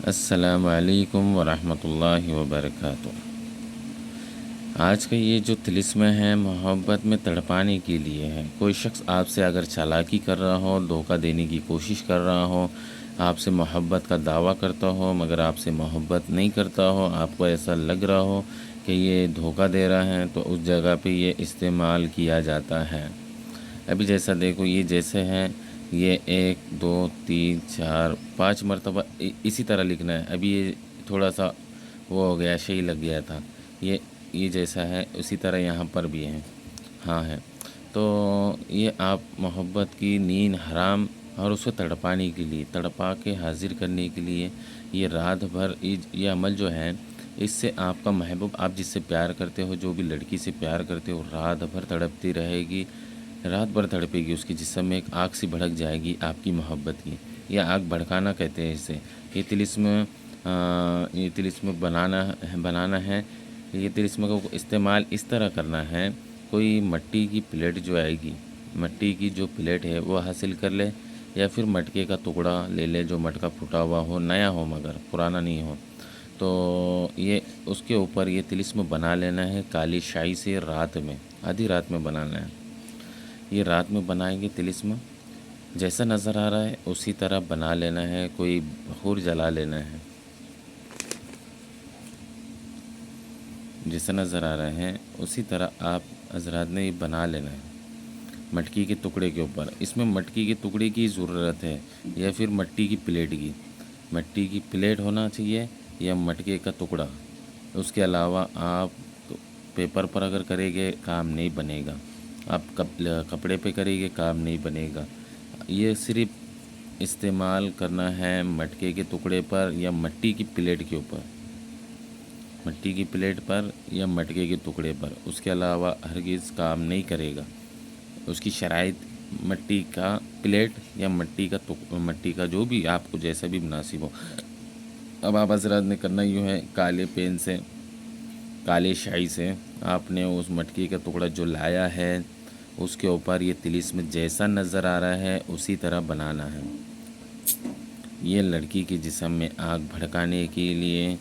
السلام علیکم ورحمۃ اللہ وبرکاتہ۔ آج کا یہ جو طلسم ہے محبت میں تڑپانے کے لیے ہے۔ کوئی شخص آپ سے اگر چالاکی کر رہا ہو، دھوکہ دینے کی کوشش کر رہا ہو، آپ سے محبت کا دعویٰ کرتا ہو مگر آپ سے محبت نہیں کرتا ہو، آپ کو ایسا لگ رہا ہو کہ یہ دھوکہ دے رہا ہے، تو اس جگہ پہ یہ استعمال کیا جاتا ہے۔ ابھی جیسا دیکھو، یہ جیسے ہیں، یہ 1 2 3 4 5 مرتبہ اسی طرح لکھنا ہے۔ ابھی یہ تھوڑا سا وہ ہو گیا، شی لگ گیا تھا۔ یہ جیسا ہے اسی طرح یہاں پر بھی ہے، ہاں ہے۔ تو یہ آپ محبت کی نیند حرام اور اسے تڑپانے کے لیے، تڑپا کے حاضر کرنے کے لیے، یہ رات بھر یہ عمل جو ہے، اس سے آپ کا محبوب، آپ جس سے پیار کرتے ہو، جو بھی لڑکی سے پیار کرتے ہو، رات بھر تڑپتی رہے گی، رات بھر تڑپے گی، اس کے جسم میں ایک آگ سی بھڑک جائے گی آپ کی محبت کی۔ یہ آگ بھڑکانا کہتے ہیں اسے۔ یہ طلسم بنانا ہے۔ یہ طلسم کو استعمال اس طرح کرنا ہے، کوئی مٹی کی پلیٹ جو آئے گی، مٹی کی جو پلیٹ ہے وہ حاصل کر لے، یا پھر مٹکے کا ٹکڑا لے لے، جو مٹکا پھٹا ہوا ہو، نیا ہو مگر پرانا نہیں ہو، تو یہ اس کے اوپر یہ طلسم بنا لینا ہے کالی شائی سے، رات میں، آدھی رات میں بنانا ہے۔ یہ رات میں بنائیں گے طلسم، جیسا نظر آ رہا ہے اسی طرح بنا لینا ہے، کوئی بخور جلا لینا ہے، جیسا نظر آ رہا ہے اسی طرح آپ حضرات نے یہ بنا لینا ہے مٹکی کے ٹکڑے کے اوپر۔ اس میں مٹکی کے ٹکڑے کی ضرورت ہے، یا پھر مٹی کی پلیٹ کی، مٹی کی پلیٹ ہونا چاہیے یا مٹکے کا ٹکڑا۔ اس کے علاوہ آپ پیپر پر اگر کریں گے کام نہیں بنے گا، آپ کپڑے پہ کریں گے کام نہیں بنے گا۔ یہ صرف استعمال کرنا ہے مٹکے کے ٹکڑے پر یا مٹی کی پلیٹ کے اوپر، مٹی کی پلیٹ پر یا مٹکے کے ٹکڑے پر، اس کے علاوہ ہرگز کام نہیں کرے گا۔ اس کی شرائط مٹی کا پلیٹ یا مٹی کا جو بھی آپ کو جیسا بھی مناسب ہو۔ اب آپ حضرات نے کرنا یوں ہے، کالے پین سے، کالے شائی سے آپ نے اس مٹکی کا ٹکڑا جو لایا ہے اس کے اوپر یہ طلسم جیسا نظر آ رہا ہے اسی طرح بنانا ہے۔ یہ لڑکی کے جسم میں آگ بھڑکانے کے لیے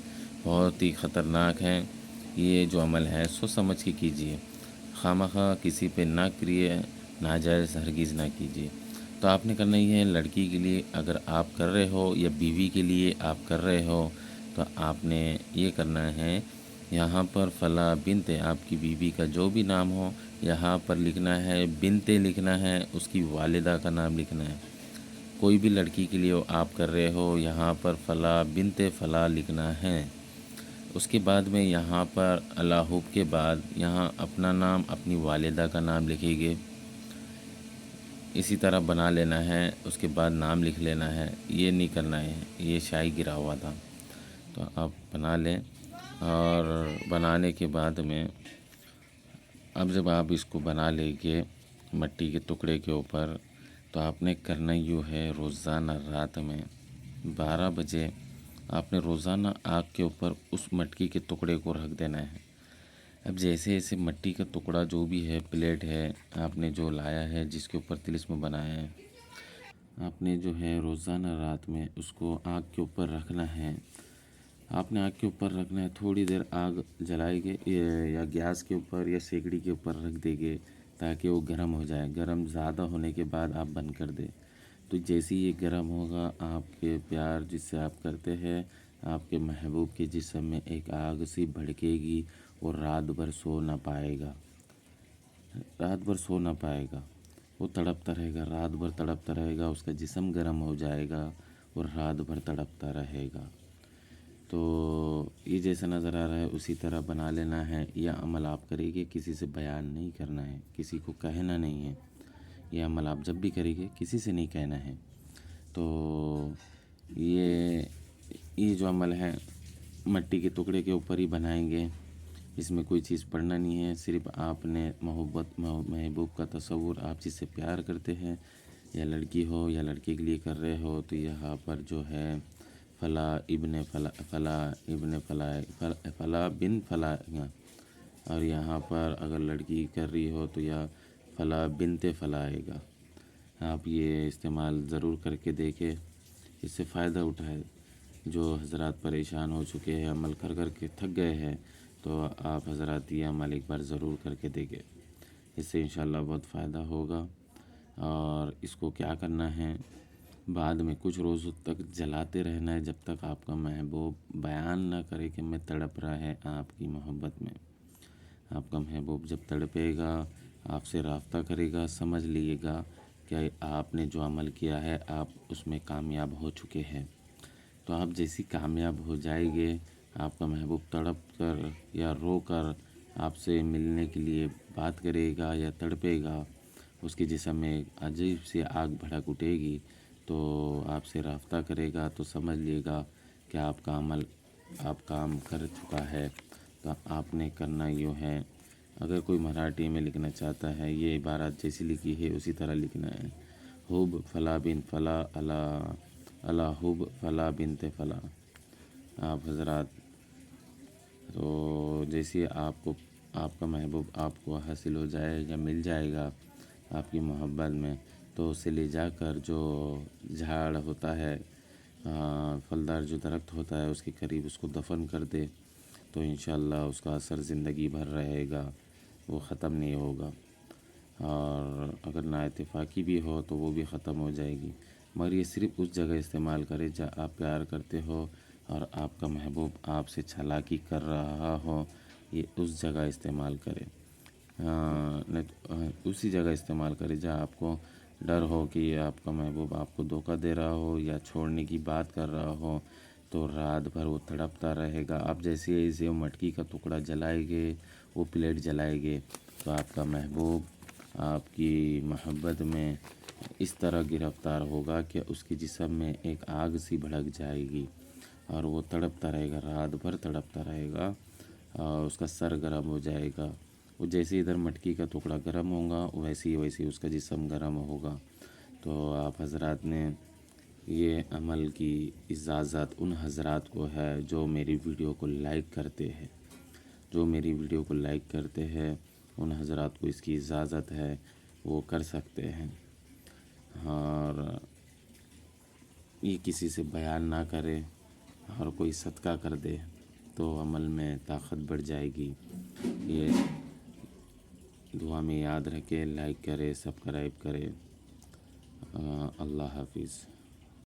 بہت ہی خطرناک ہے۔ یہ جو عمل ہے سوچ سمجھ کے کیجیے، خواہ کسی پہ نہ کریے، ناجائز ہرگز نہ کیجیے۔ تو آپ نے کرنا یہ ہے، لڑکی کے لیے اگر آپ کر رہے ہو یا بیوی کے لیے آپ کر رہے ہو، تو آپ نے یہ کرنا ہے، یہاں پر فلاں بنت، آپ کی بیوی کا جو بھی نام ہو یہاں پر لکھنا ہے، بنت لکھنا ہے، اس کی والدہ کا نام لکھنا ہے۔ کوئی بھی لڑکی کے لیے آپ کر رہے ہو، یہاں پر فلاں بنت فلاں لکھنا ہے۔ اس کے بعد میں یہاں پر اللہوب کے بعد یہاں اپنا نام، اپنی والدہ کا نام لکھیں گے، اسی طرح بنا لینا ہے۔ اس کے بعد نام لکھ لینا ہے، یہ نہیں کرنا ہے، یہ شائی گرا ہوا تھا۔ تو آپ بنا لیں، اور بنانے کے بعد میں اب جب آپ اس کو بنا لیں گے مٹی کے ٹکڑے کے اوپر، تو آپ نے کرنا یوں ہے، روزانہ رات میں 12 بجے آپ نے روزانہ آگ کے اوپر اس مٹکی کے ٹکڑے کو رکھ دینا ہے۔ اب جیسے جیسے مٹی کا ٹکڑا جو بھی ہے، پلیٹ ہے آپ نے جو لایا ہے، جس کے اوپر طلسم بنایا ہے، آپ نے جو ہے روزانہ رات میں اس کو آگ کے اوپر رکھنا ہے۔ آپ نے آگ کے اوپر رکھنا ہے، تھوڑی دیر آگ جلائے گے، یا گیس کے اوپر یا سیکڑی کے اوپر رکھ دے گے تاکہ وہ گرم ہو جائے۔ گرم زیادہ ہونے کے بعد آپ بند کر دیں۔ تو جیسے یہ گرم ہوگا، آپ کے پیار جس سے آپ کرتے ہیں، آپ کے محبوب کے جسم میں ایک آگ سی بھڑکے گی، اور رات بھر سو نہ پائے گا، رات بھر سو نہ پائے گا، وہ تڑپتا رہے گا، رات بھر تڑپتا رہے گا، اس کا جسم گرم ہو جائے گا اور رات بھر تڑپتا رہے گا۔ تو یہ جیسا نظر آ رہا ہے اسی طرح بنا لینا ہے۔ یہ عمل آپ کریں گے، کسی سے بیان نہیں کرنا ہے، کسی کو کہنا نہیں ہے۔ یہ عمل آپ جب بھی کریں گے کسی سے نہیں کہنا ہے۔ تو یہ جو عمل ہے مٹی کے ٹکڑے کے اوپر ہی بنائیں گے، اس میں کوئی چیز پڑھنا نہیں ہے، صرف آپ نے محبوب کا تصور، آپ جس سے پیار کرتے ہیں، یا لڑکی ہو یا لڑکے کے لیے کر رہے ہو، تو یہاں پر جو ہے فلاں ابن فلاں، فلاں ابن فلاں، فلاں بن فلاں، اور یہاں پر اگر لڑکی کر رہی ہو تو یا فلاں بنت فلاں آئے گا۔ آپ یہ استعمال ضرور کر کے دیکھیں، اس سے فائدہ اٹھائے۔ جو حضرات پریشان ہو چکے ہیں، عمل کر کر کے تھک گئے ہیں، تو آپ حضرات یہ عمل ایک بار ضرور کر کے دیکھیں، اس سے انشاءاللہ بہت فائدہ ہوگا۔ اور اس کو کیا کرنا ہے، بعد میں کچھ روزوں تک جلاتے رہنا ہے، جب تک آپ کا محبوب بیان نہ کرے کہ میں تڑپ رہا ہے آپ کی محبت میں۔ آپ کا محبوب جب تڑپے گا، آپ سے رابطہ کرے گا، سمجھ لیے گا کہ آپ نے جو عمل کیا ہے آپ اس میں کامیاب ہو چکے ہیں۔ تو آپ جیسی کامیاب ہو جائیں گے، آپ کا محبوب تڑپ کر یا رو کر آپ سے ملنے کے لیے بات کرے گا یا تڑپے گا، اس کے جسم میں ایک عجیب سی آگ بھڑک اٹھے گی، تو آپ سے رابطہ کرے گا تو سمجھ لیے گا کہ آپ کا عمل آپ کام کر چکا ہے۔ تو آپ نے کرنا یوں ہے، اگر کوئی مراٹھی میں لکھنا چاہتا ہے، یہ عبارت جیسی لکھی ہے اسی طرح لکھنا ہے۔ حب فلاں بن فلاں الا حب فلاں بنت فلاں۔ آپ حضرات تو جیسے آپ کا محبوب آپ کو حاصل ہو جائے یا مل جائے گا آپ کی محبت میں، تو اسے لے جا کر جو جھاڑ ہوتا ہے، پھلدار جو درخت ہوتا ہے، اس کے قریب اس کو دفن کر دے، تو انشاءاللہ اس کا اثر زندگی بھر رہے گا، وہ ختم نہیں ہوگا۔ اور اگر نااتفاقی بھی ہو تو وہ بھی ختم ہو جائے گی، مگر یہ صرف اس جگہ استعمال کرے جہاں آپ پیار کرتے ہو اور آپ کا محبوب آپ سے چالاکی کر رہا ہو، یہ اس جگہ استعمال کرے۔ اسی جگہ استعمال کرے جہاں آپ کو ڈر ہو کہ آپ کا محبوب آپ کو دھوکہ دے رہا ہو یا چھوڑنے کی بات کر رہا ہو، تو رات بھر وہ تڑپتا رہے گا۔ آپ جیسے ایسے وہ مٹکی کا ٹکڑا جلائے گے، وہ پلیٹ جلائے گے، تو آپ کا محبوب آپ کی محبت میں اس طرح گرفتار ہوگا کہ اس کے جسم میں ایک آگ سی بھڑک جائے گی، اور وہ تڑپتا رہے گا، رات بھر تڑپتا رہے گا، اور اس کا سر گرم ہو جائے گا۔ وہ جیسے ادھر مٹکی کا ٹکڑا گرم ہوگا، ویسے ہی اس کا جسم گرم ہوگا۔ تو آپ حضرات نے یہ عمل کی اجازت ان حضرات کو ہے جو میری ویڈیو کو لائک کرتے ہیں، ان حضرات کو اس کی اجازت ہے، وہ کر سکتے ہیں۔ اور یہ کسی سے بیان نہ کرے اور کوئی صدقہ کر دے تو عمل میں طاقت بڑھ جائے گی۔ یہ دعا میں یاد رکھے، لائک کرے، سبسکرائب کرے۔ اللہ حافظ۔